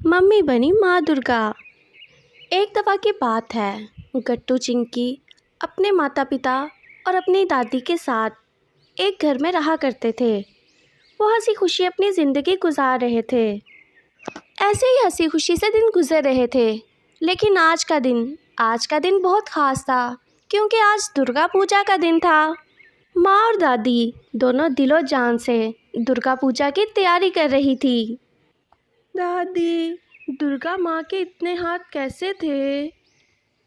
Mummy बनी माँ दुर्गा। एक दफ़ा की बात है, गट्टू चिंकी अपने माता पिता और अपनी दादी के साथ एक घर में रहा करते थे। वो हंसी खुशी अपनी ज़िंदगी गुजार रहे थे। ऐसे ही हंसी खुशी से दिन गुजर रहे थे। लेकिन आज का दिन बहुत ख़ास था, क्योंकि आज दुर्गा पूजा का दिन था। माँ और दादी दोनों दिलो जान से दुर्गा पूजा की तैयारी कर रही थी। दादी, दुर्गा माँ के इतने हाथ कैसे थे?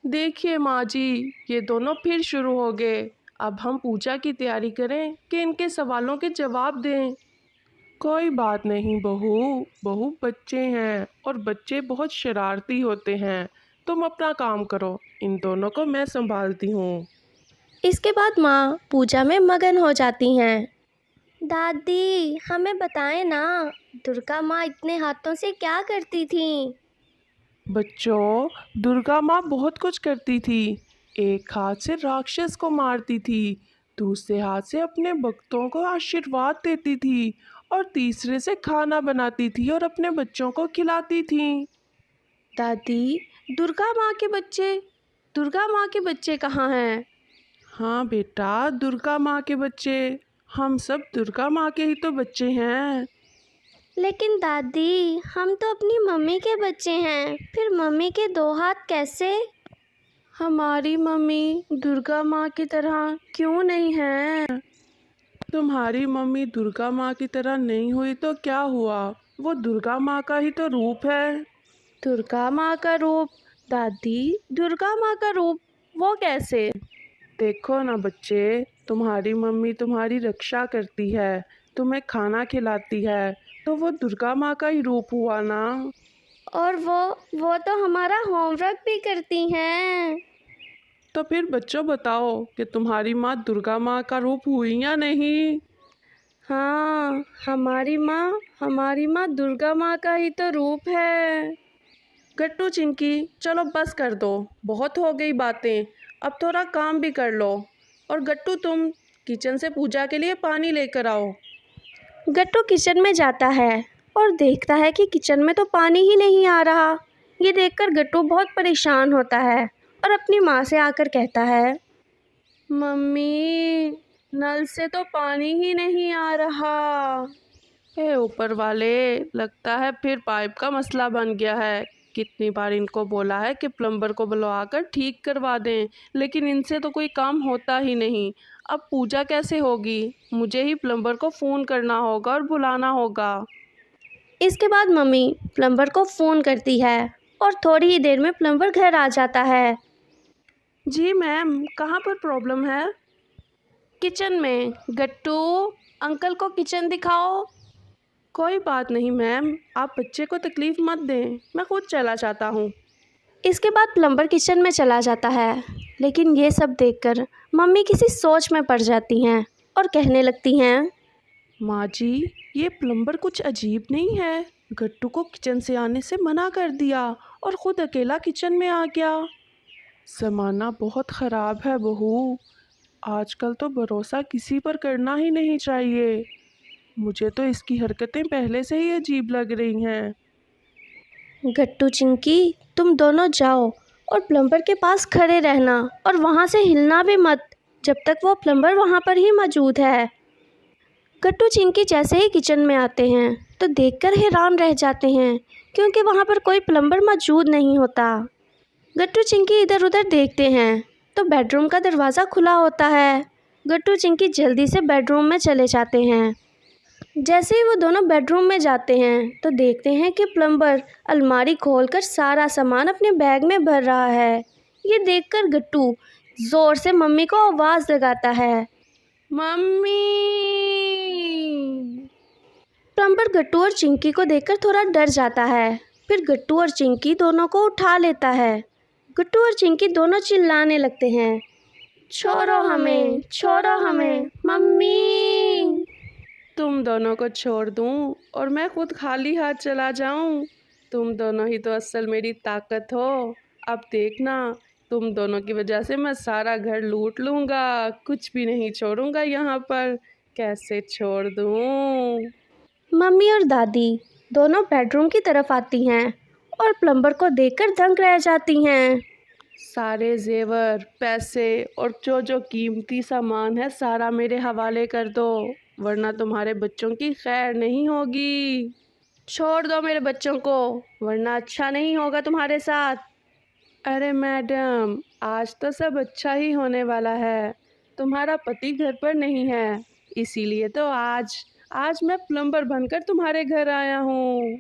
देखिए माँ जी, ये दोनों फिर शुरू हो गए। अब हम पूजा की तैयारी करें कि इनके सवालों के जवाब दें। कोई बात नहीं बहू, बहू बच्चे हैं और बच्चे बहुत शरारती होते हैं। तुम अपना काम करो, इन दोनों को मैं संभालती हूँ। इसके बाद माँ पूजा में मगन हो जाती हैं। दादी, हमें बताएं ना, दुर्गा माँ इतने हाथों से क्या करती थी? बच्चों, दुर्गा माँ बहुत कुछ करती थी। एक हाथ से राक्षस को मारती थी, दूसरे हाथ से अपने भक्तों को आशीर्वाद देती थी और तीसरे से खाना बनाती थी और अपने बच्चों को खिलाती थी। दादी, दुर्गा माँ के बच्चे कहाँ हैं? हाँ बेटा, दुर्गा माँ के बच्चे, हम सब दुर्गा माँ के ही तो बच्चे हैं। लेकिन दादी, हम तो अपनी मम्मी के बच्चे हैं, फिर मम्मी के दो हाथ कैसे? हमारी मम्मी दुर्गा माँ की तरह क्यों नहीं है? तुम्हारी मम्मी दुर्गा माँ की तरह नहीं हुई तो क्या हुआ? वो दुर्गा माँ का ही तो रूप है। दुर्गा माँ का रूप? दादी, दुर्गा माँ का रूप वो कैसे? देखो ना बच्चे, तुम्हारी मम्मी तुम्हारी रक्षा करती है, तुम्हें खाना खिलाती है, तो वो दुर्गा माँ का ही रूप हुआ ना। और वो तो हमारा होमवर्क भी करती हैं। तो फिर बच्चों बताओ कि तुम्हारी माँ दुर्गा माँ का रूप हुई या नहीं? हाँ, हमारी माँ दुर्गा माँ का ही तो रूप है। गट्टू चिंकी, चलो बस कर दो, बहुत हो गई बातें, अब थोड़ा काम भी कर लो। और गट्टू, तुम किचन से पूजा के लिए पानी लेकर आओ। गट्टू किचन में जाता है और देखता है कि किचन में तो पानी ही नहीं आ रहा। ये देखकर गट्टू बहुत परेशान होता है और अपनी माँ से आकर कहता है, मम्मी, नल से तो पानी ही नहीं आ रहा। हे ऊपर वाले, लगता है फिर पाइप का मसला बन गया है। कितनी बार इनको बोला है कि प्लम्बर को बुलवाकर ठीक करवा दें, लेकिन इनसे तो कोई काम होता ही नहीं। अब पूजा कैसे होगी? मुझे ही प्लम्बर को फ़ोन करना होगा और बुलाना होगा। इसके बाद मम्मी प्लम्बर को फ़ोन करती है और थोड़ी ही देर में प्लम्बर घर आ जाता है। जी मैम, कहाँ पर प्रॉब्लम है? किचन में। गट्टू, अंकल को किचन दिखाओ। कोई बात नहीं मैम, आप बच्चे को तकलीफ़ मत दें, मैं खुद चला जाता हूँ। इसके बाद प्लम्बर किचन में चला जाता है, लेकिन ये सब देखकर मम्मी किसी सोच में पड़ जाती हैं और कहने लगती हैं, माँ जी, ये प्लम्बर कुछ अजीब नहीं है? गट्टू को किचन से आने से मना कर दिया और ख़ुद अकेला किचन में आ गया। ज़माना बहुत ख़राब है बहू, आजकल तो भरोसा किसी पर करना ही नहीं चाहिए। मुझे तो इसकी हरकतें पहले से ही अजीब लग रही हैं। गट्टू चिंकी, तुम दोनों जाओ और प्लम्बर के पास खड़े रहना और वहाँ से हिलना भी मत जब तक वो प्लम्बर वहाँ पर ही मौजूद है। गट्टू चिंकी जैसे ही किचन में आते हैं तो देखकर हैरान रह जाते हैं, क्योंकि वहाँ पर कोई प्लम्बर मौजूद नहीं होता। गट्टू चिंकी इधर उधर देखते हैं तो बेडरूम का दरवाज़ा खुला होता है। गट्टू चिंकी जल्दी से बेडरूम में चले जाते हैं। जैसे ही वो दोनों बेडरूम में जाते हैं तो देखते हैं कि प्लम्बर अलमारी खोलकर सारा सामान अपने बैग में भर रहा है। ये देखकर गट्टू ज़ोर से मम्मी को आवाज़ लगाता है, मम्मी। प्लम्बर गट्टू और चिंकी को देखकर थोड़ा डर जाता है। फिर गट्टू और चिंकी दोनों को उठा लेता है। गट्टू और चिंकी दोनों चिल्लाने लगते हैं, छोड़ो हमें मम्मी। तुम दोनों को छोड़ दूं और मैं खुद खाली हाथ चला जाऊं? तुम दोनों ही तो असल मेरी ताकत हो। अब देखना, तुम दोनों की वजह से मैं सारा घर लूट लूँगा, कुछ भी नहीं छोड़ूंगा यहाँ पर। कैसे छोड़ दूं? मम्मी और दादी दोनों बेडरूम की तरफ आती हैं और प्लम्बर को देखकर दंग रह जाती हैं। सारे जेवर, पैसे और जो जो कीमती सामान है सारा मेरे हवाले कर दो, वरना तुम्हारे बच्चों की खैर नहीं होगी। छोड़ दो मेरे बच्चों को, वरना अच्छा नहीं होगा तुम्हारे साथ। अरे मैडम, आज तो सब अच्छा ही होने वाला है। तुम्हारा पति घर पर नहीं है, इसीलिए तो आज आज मैं प्लम्बर बनकर तुम्हारे घर आया हूँ।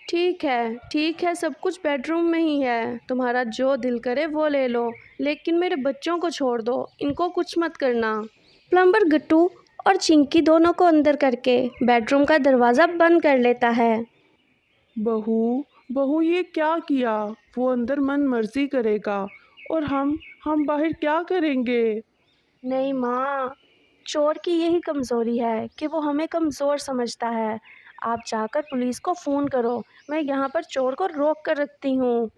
ठीक है, सब कुछ बेडरूम में ही है। तुम्हारा जो दिल करे वो ले लो, लेकिन मेरे बच्चों को छोड़ दो, इनको कुछ मत करना। प्लम्बर गट्टू और चिंकी दोनों को अंदर करके बेडरूम का दरवाज़ा बंद कर लेता है। बहू, बहू ये क्या किया? वो अंदर मन मर्जी करेगा और हम बाहर क्या करेंगे? नहीं माँ, चोर की यही कमज़ोरी है कि वो हमें कमज़ोर समझता है। आप जाकर पुलिस को फ़ोन करो, मैं यहाँ पर चोर को रोक कर रखती हूँ।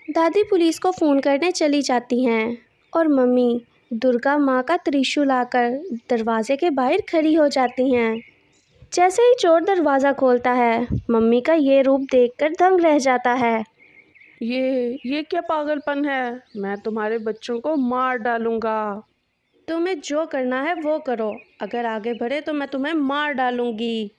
दादी पुलिस को फ़ोन करने चली जाती हैं और मम्मी दुर्गा माँ का त्रिशूल लाकर दरवाजे के बाहर खड़ी हो जाती हैं। जैसे ही चोर दरवाज़ा खोलता है, मम्मी का ये रूप देखकर दंग रह जाता है। ये क्या पागलपन है? मैं तुम्हारे बच्चों को मार डालूंगा। तुम्हें जो करना है वो करो, अगर आगे बढ़े तो मैं तुम्हें मार डालूंगी।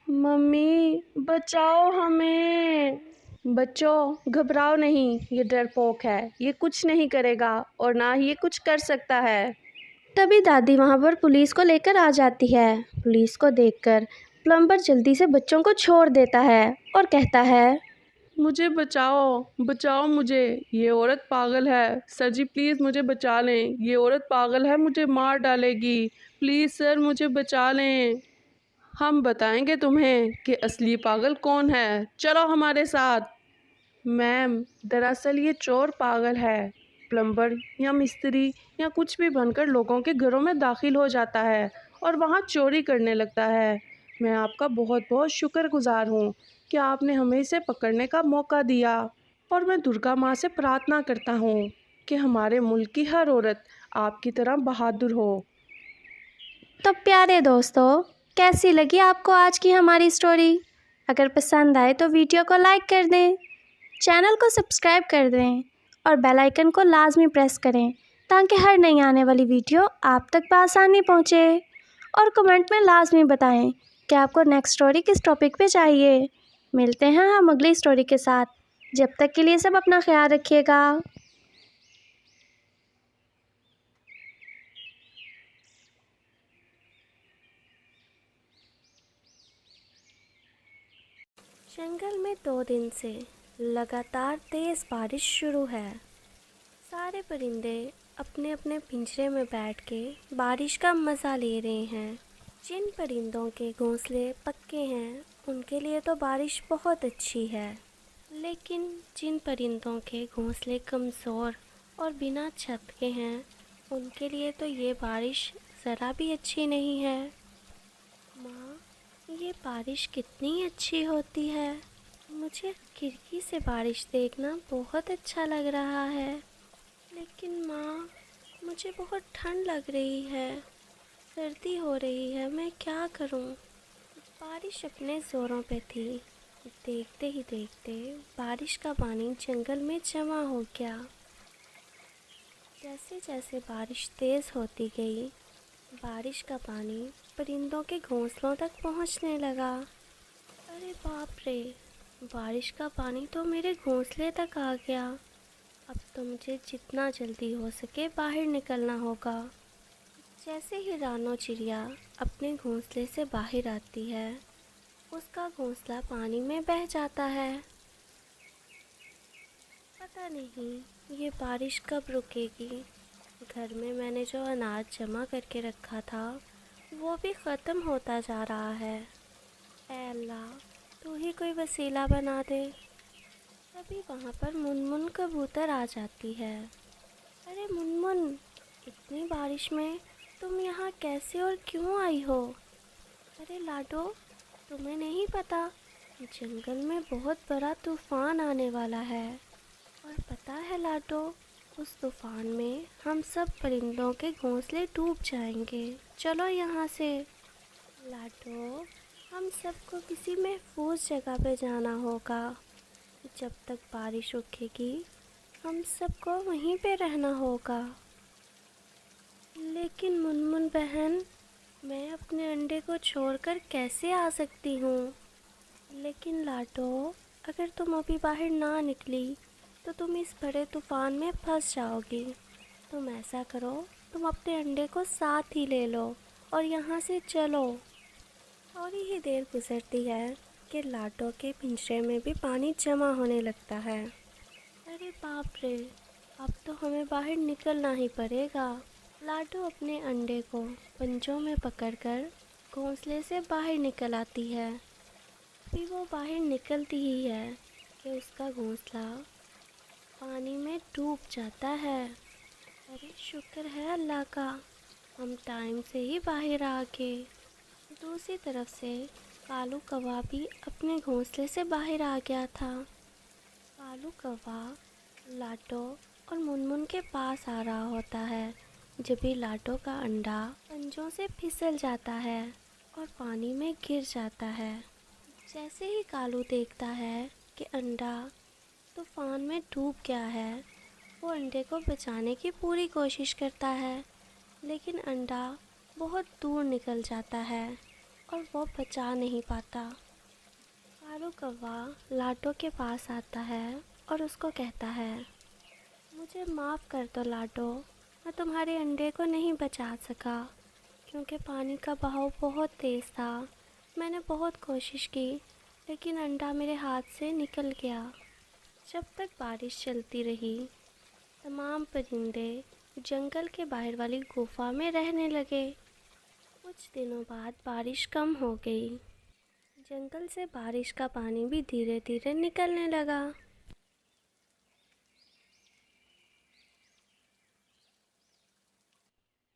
मम्मी बचाओ हमें। बच्चों घबराओ नहीं, ये डरपोक है, ये कुछ नहीं करेगा और ना ही ये कुछ कर सकता है। तभी दादी वहाँ पर पुलिस को लेकर आ जाती है। पुलिस को देखकर प्लम्बर जल्दी से बच्चों को छोड़ देता है और कहता है, मुझे बचाओ, बचाओ मुझे, ये औरत पागल है। सर जी प्लीज़ मुझे बचा लें, ये औरत पागल है, मुझे मार डालेगी। प्लीज़ सर मुझे बचा लें। हम बताएंगे तुम्हें कि असली पागल कौन है, चलो हमारे साथ। मैम, दरअसल ये चोर पागल है। प्लम्बर या मिस्त्री या कुछ भी बनकर लोगों के घरों में दाखिल हो जाता है और वहाँ चोरी करने लगता है। मैं आपका बहुत बहुत शुक्रगुजार हूँ कि आपने हमें इसे पकड़ने का मौका दिया, और मैं दुर्गा माँ से प्रार्थना करता हूँ कि हमारे मुल्क की हर औरत आपकी तरह बहादुर हो। तो प्यारे दोस्तों, कैसी लगी आपको आज की हमारी स्टोरी? अगर पसंद आए तो वीडियो को लाइक कर दें, चैनल को सब्सक्राइब कर दें और बेल आइकन को लाजमी प्रेस करें ताकि हर नई आने वाली वीडियो आप तक बआसानी पहुँचे। और कमेंट में लाजमी बताएं कि आपको नेक्स्ट स्टोरी किस टॉपिक पे चाहिए। मिलते हैं हम अगली स्टोरी के साथ। जब तक के लिए सब अपना ख्याल रखिएगा। जंगल में 2 दिन से लगातार तेज़ बारिश शुरू है। सारे परिंदे अपने अपने पिंजरे में बैठ के बारिश का मज़ा ले रहे हैं। जिन परिंदों के घोंसले पक्के हैं उनके लिए तो बारिश बहुत अच्छी है, लेकिन जिन परिंदों के घोंसले कमज़ोर और बिना छत के हैं उनके लिए तो ये बारिश ज़रा भी अच्छी नहीं है। माँ, ये बारिश कितनी अच्छी होती है। मुझे खिड़की से बारिश देखना बहुत अच्छा लग रहा है, लेकिन माँ मुझे बहुत ठंड लग रही है, सर्दी हो रही है, मैं क्या करूँ? बारिश अपने ज़ोरों पे थी। देखते ही देखते बारिश का पानी जंगल में जमा हो गया। जैसे जैसे बारिश तेज़ होती गई, बारिश का पानी परिंदों के घोंसलों तक पहुंचने लगा। अरे बाप रे, बारिश का पानी तो मेरे घोंसले तक आ गया। अब तो मुझे जितना जल्दी हो सके बाहर निकलना होगा। जैसे ही रानो चिड़िया अपने घोंसले से बाहर आती है, उसका घोंसला पानी में बह जाता है। पता नहीं ये बारिश कब रुकेगी। घर में मैंने जो अनाज जमा करके रखा था वो भी ख़त्म होता जा रहा है। ऐ अल्लाह, तू ही कोई वसीला बना दे। तभी वहाँ पर मुनमुन कबूतर आ जाती है। अरे मुनमुन, इतनी बारिश में तुम यहाँ कैसे और क्यों आई हो? अरे लाडो, तुम्हें नहीं पता जंगल में बहुत बड़ा तूफ़ान आने वाला है। और पता है लाडो, उस तूफ़ान में हम सब परिंदों के घोंसले डूब जाएंगे। चलो यहाँ से। लाडो, हम सबको किसी महफूज जगह पे जाना होगा। जब तक बारिश रुकेगी हम सबको वहीं पे रहना होगा। लेकिन मुनमुन बहन, मैं अपने अंडे को छोड़कर कैसे आ सकती हूँ? लेकिन लाडो, अगर तुम अभी बाहर ना निकली तो तुम इस बड़े तूफान में फंस जाओगी। तुम ऐसा करो, तुम अपने अंडे को साथ ही ले लो और यहाँ से चलो। थोड़ी ही देर गुजरती है कि लाडो के पिंजरे में भी पानी जमा होने लगता है। अरे बाप रे, अब तो हमें बाहर निकलना ही पड़ेगा। लाडो अपने अंडे को पंजों में पकड़कर घोंसले से बाहर निकल आती है। अभी वो बाहर निकलती ही है कि उसका घोंसला पानी में डूब जाता है। अरे शुक्र है अल्लाह का, हम टाइम से ही बाहर आ गए। दूसरी तरफ से कालू कौवा भी अपने घोंसले से बाहर आ गया था। कालू कौवा लाडो और मुनमुन के पास आ रहा होता है जब भी लाडो का अंडा पंजों से फिसल जाता है और पानी में गिर जाता है। जैसे ही कालू देखता है कि अंडा तूफान में डूब गया है, वो अंडे को बचाने की पूरी कोशिश करता है, लेकिन अंडा बहुत दूर निकल जाता है और वो बचा नहीं पाता। कालू कौवा लाडो के पास आता है और उसको कहता है, मुझे माफ़ कर दो लाडो, मैं तुम्हारे अंडे को नहीं बचा सका क्योंकि पानी का बहाव बहुत तेज़ था। मैंने बहुत कोशिश की लेकिन अंडा मेरे हाथ से निकल गया। जब तक बारिश चलती रही, तमाम परिंदे जंगल के बाहर वाली गुफा में रहने लगे। कुछ दिनों बाद बारिश कम हो गई। जंगल से बारिश का पानी भी धीरे धीरे निकलने लगा।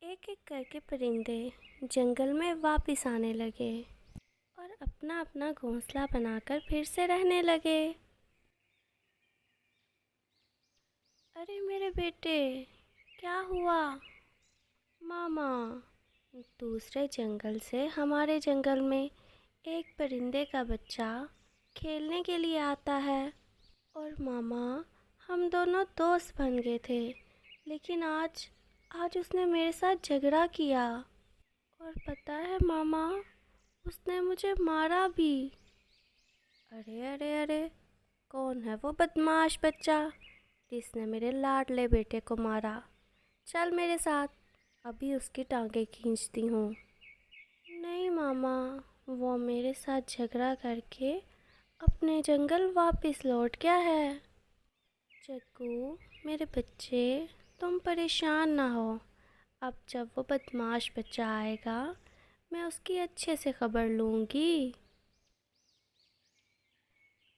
एक एक करके परिंदे जंगल में वापस आने लगे और अपना अपना घोंसला बनाकर फिर से रहने लगे। अरे मेरे बेटे, क्या हुआ? मामा, दूसरे जंगल से हमारे जंगल में एक परिंदे का बच्चा खेलने के लिए आता है और मामा, हम दोनों दोस्त बन गए थे, लेकिन आज उसने मेरे साथ झगड़ा किया और पता है मामा, उसने मुझे मारा भी। अरे अरे अरे, कौन है वो बदमाश बच्चा जिसने मेरे लाडले बेटे को मारा? चल मेरे साथ, अभी उसकी टांगें खींचती हूँ। नहीं मामा, वो मेरे साथ झगड़ा करके अपने जंगल वापस लौट गया है। जग्गू, मेरे बच्चे, तुम परेशान ना हो। अब जब वो बदमाश बच्चा आएगा, मैं उसकी अच्छे से खबर लूँगी।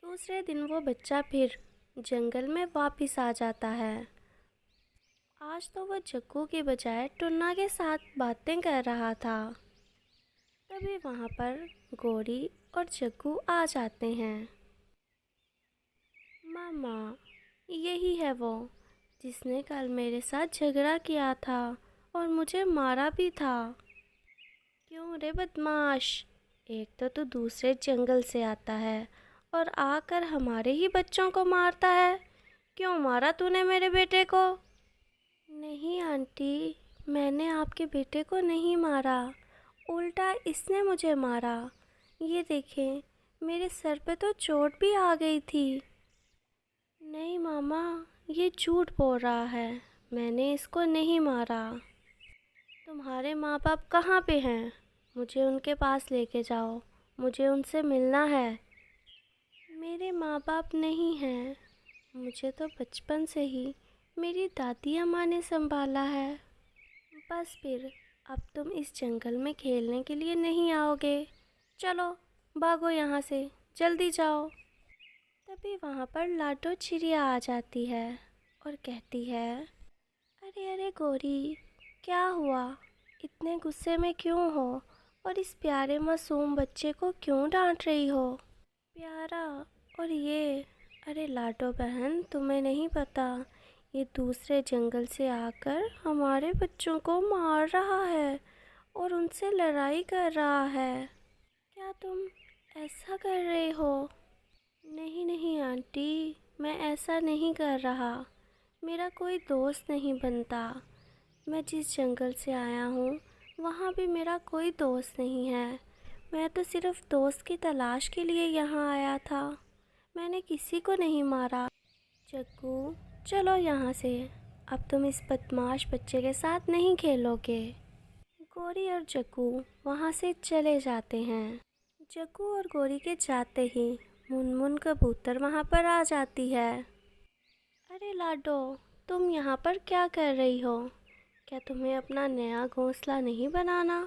दूसरे दिन वो बच्चा फिर जंगल में वापस आ जाता है। आज तो वो जग्गू की बजाय टुन्ना के साथ बातें कर रहा था। तभी वहाँ पर गौरी और जग्गू आ जाते हैं। मामा, यही है वो जिसने कल मेरे साथ झगड़ा किया था और मुझे मारा भी था। क्यों रे बदमाश, एक तो तू दूसरे जंगल से आता है और आकर हमारे ही बच्चों को मारता है। क्यों मारा तूने मेरे बेटे को? नहीं आंटी, मैंने आपके बेटे को नहीं मारा, उल्टा इसने मुझे मारा। ये देखें, मेरे सर पे तो चोट भी आ गई थी। नहीं मामा, ये झूठ बोल रहा है, मैंने इसको नहीं मारा। तुम्हारे माँ बाप कहाँ पे हैं? मुझे उनके पास लेके जाओ, मुझे उनसे मिलना है। मेरे माँ बाप नहीं हैं, मुझे तो बचपन से ही मेरी दादी अम्मा ने संभाला है। बस फिर, अब तुम इस जंगल में खेलने के लिए नहीं आओगे। चलो भागो यहाँ से, जल्दी जाओ। तभी वहाँ पर लाडो चिड़िया आ जाती है और कहती है, अरे अरे गौरी, क्या हुआ? इतने गुस्से में क्यों हो और इस प्यारे मासूम बच्चे को क्यों डांट रही हो? प्यारा? और ये, अरे लाडो बहन, तुम्हें नहीं पता, ये दूसरे जंगल से आकर हमारे बच्चों को मार रहा है और उनसे लड़ाई कर रहा है। क्या तुम ऐसा कर रहे हो? नहीं नहीं आंटी, मैं ऐसा नहीं कर रहा। मेरा कोई दोस्त नहीं बनता। मैं जिस जंगल से आया हूँ वहाँ भी मेरा कोई दोस्त नहीं है। मैं तो सिर्फ दोस्त की तलाश के लिए यहाँ आया था। मैंने किसी को नहीं मारा। जग्गू, चलो यहाँ से। अब तुम इस बदमाश बच्चे के साथ नहीं खेलोगे। गौरी और जग्गू वहाँ से चले जाते हैं। जग्गू और गौरी के जाते ही मुनमुन कबूतर वहाँ पर आ जाती है। अरे लाडो, तुम यहाँ पर क्या कर रही हो? क्या तुम्हें अपना नया घोंसला नहीं बनाना?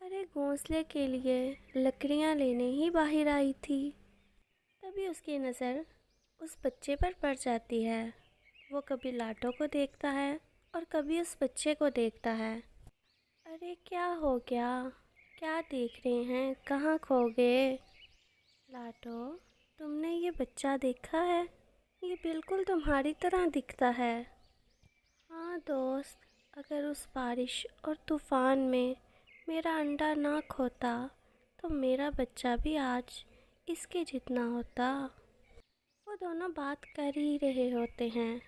अरे घोंसले के लिए लकड़ियाँ लेने ही बाहर आई थी। तभी उसकी नज़र उस बच्चे पर पड़ जाती है। वो कभी लाडो को देखता है और कभी उस बच्चे को देखता है। अरे क्या हो गया? क्या देख रहे हैं? कहाँ खो गए? लाडो, तुमने ये बच्चा देखा है? ये बिल्कुल तुम्हारी तरह दिखता है। हाँ दोस्त, अगर उस बारिश और तूफ़ान में मेरा अंडा ना खोता तो मेरा बच्चा भी आज इसके जितना होता। वो दोनों बात कर ही रहे होते हैं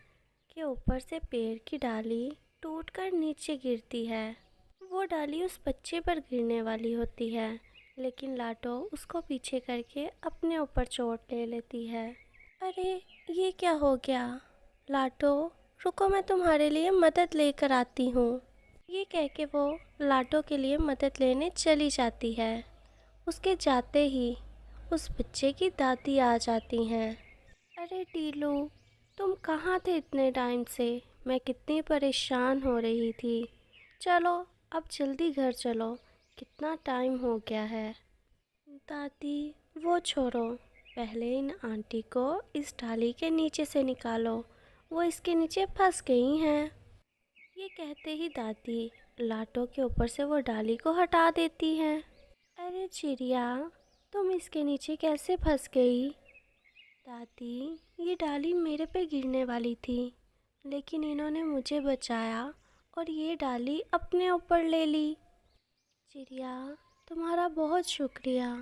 कि ऊपर से पेड़ की डाली टूटकर नीचे गिरती है। वो डाली उस बच्चे पर गिरने वाली होती है, लेकिन लाडो उसको पीछे करके अपने ऊपर चोट ले लेती है। अरे ये क्या हो गया? लाडो, रुको, मैं तुम्हारे लिए मदद लेकर आती हूँ। ये कह के वो लाडो के लिए मदद लेने चली जाती है। उसके जाते ही उस बच्चे की दादी आ जाती हैं। अरे टीलू, तुम कहाँ थे इतने टाइम से? मैं कितनी परेशान हो रही थी। चलो अब जल्दी घर चलो, कितना टाइम हो गया है। दादी, वो छोड़ो, पहले इन आंटी को इस डाली के नीचे से निकालो। वो इसके नीचे फंस गई हैं। ये कहते ही दादी लाटो के ऊपर से वो डाली को हटा देती हैं। अरे चिड़िया, तुम इसके नीचे कैसे फंस गई? दादी, ये डाली मेरे पे गिरने वाली थी, लेकिन इन्होंने मुझे बचाया और ये डाली अपने ऊपर ले ली। चिड़िया, तुम्हारा बहुत शुक्रिया।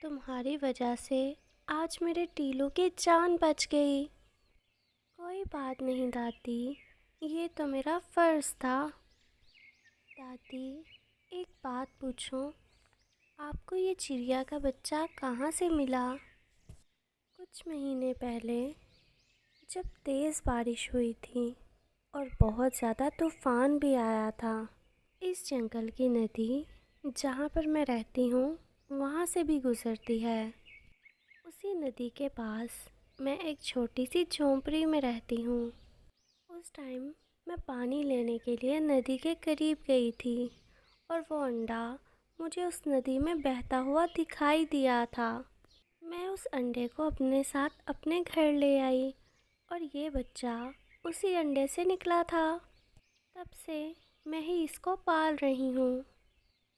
तुम्हारी वजह से आज मेरे टीलू की जान बच गई। कोई बात नहीं दादी, ये तो मेरा फ़र्ज़ था। दादी, एक बात पूछूं? आपको ये चिड़िया का बच्चा कहाँ से मिला? कुछ महीने पहले जब तेज़ बारिश हुई थी और बहुत ज़्यादा तूफ़ान भी आया था, इस जंगल की नदी जहाँ पर मैं रहती हूँ वहाँ से भी गुज़रती है। उसी नदी के पास मैं एक छोटी सी झोंपड़ी में रहती हूँ। उस टाइम मैं पानी लेने के लिए नदी के करीब गई थी और वो अंडा मुझे उस नदी में बहता हुआ दिखाई दिया था। मैं उस अंडे को अपने साथ अपने घर ले आई और ये बच्चा उसी अंडे से निकला था। तब से मैं ही इसको पाल रही हूँ।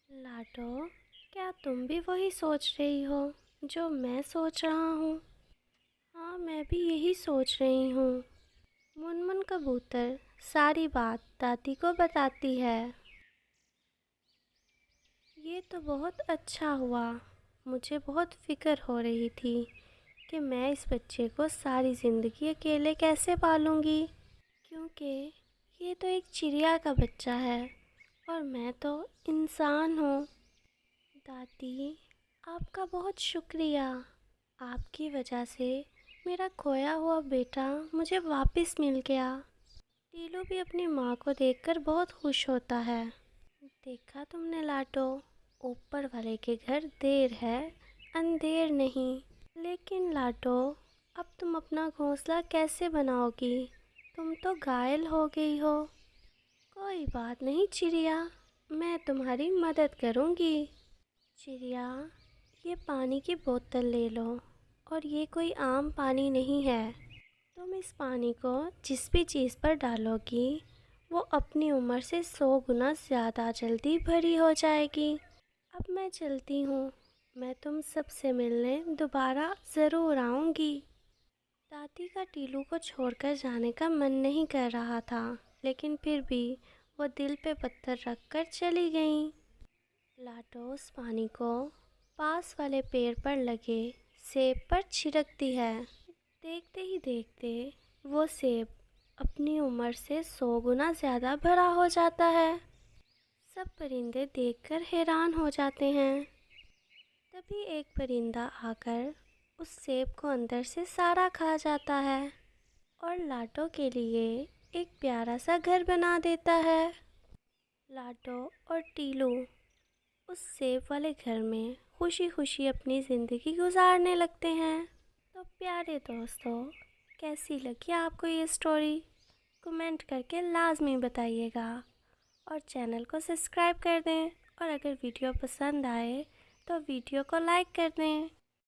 लाडो, क्या तुम भी वही सोच रही हो जो मैं सोच रहा हूँ? हाँ, मैं भी यही सोच रही हूँ। मुनमुन कबूतर सारी बात दादी को बताती है। ये तो बहुत अच्छा हुआ। मुझे बहुत फ़िक्र हो रही थी कि मैं इस बच्चे को सारी ज़िंदगी अकेले कैसे पालूँगी, क्योंकि ये तो एक चिड़िया का बच्चा है और मैं तो इंसान हूँ। दादी, आपका बहुत शुक्रिया। आपकी वजह से मेरा खोया हुआ बेटा मुझे वापस मिल गया। टीलू भी अपनी माँ को देखकर बहुत खुश होता है। देखा तुमने लाडो, ऊपर वाले के घर देर है अंधेर नहीं। लेकिन लाडो, अब तुम अपना घोंसला कैसे बनाओगी? तुम तो घायल हो गई हो। कोई बात नहीं चिड़िया, मैं तुम्हारी मदद करूँगी। चिड़िया, ये पानी की बोतल ले लो, और ये कोई आम पानी नहीं है। तुम इस पानी को जिस भी चीज़ पर डालोगी वो अपनी उम्र से 100 गुना ज़्यादा जल्दी भरी हो जाएगी। अब मैं चलती हूँ, मैं तुम सबसे मिलने दोबारा ज़रूर आऊँगी। दादी का टीलू को छोड़कर जाने का मन नहीं कर रहा था, लेकिन फिर भी वो दिल पे पत्थर रख कर चली गईं। लाडो उस पानी को पास वाले पेड़ पर लगे सेब पर छिड़कती है। देखते ही देखते वो सेब अपनी उम्र से 100 गुना ज़्यादा बड़ा हो जाता है। सब परिंदे देखकर हैरान हो जाते हैं। तभी एक परिंदा आकर उस सेब को अंदर से सारा खा जाता है और लाटो के लिए एक प्यारा सा घर बना देता है। लाटो और टीलू उस सेब वाले घर में खुशी खुशी अपनी ज़िंदगी गुजारने लगते हैं। तो प्यारे दोस्तों, कैसी लगी आपको ये स्टोरी? कमेंट करके लाजमी बताइएगा और चैनल को सब्सक्राइब कर दें। और अगर वीडियो पसंद आए तो वीडियो को लाइक कर दें।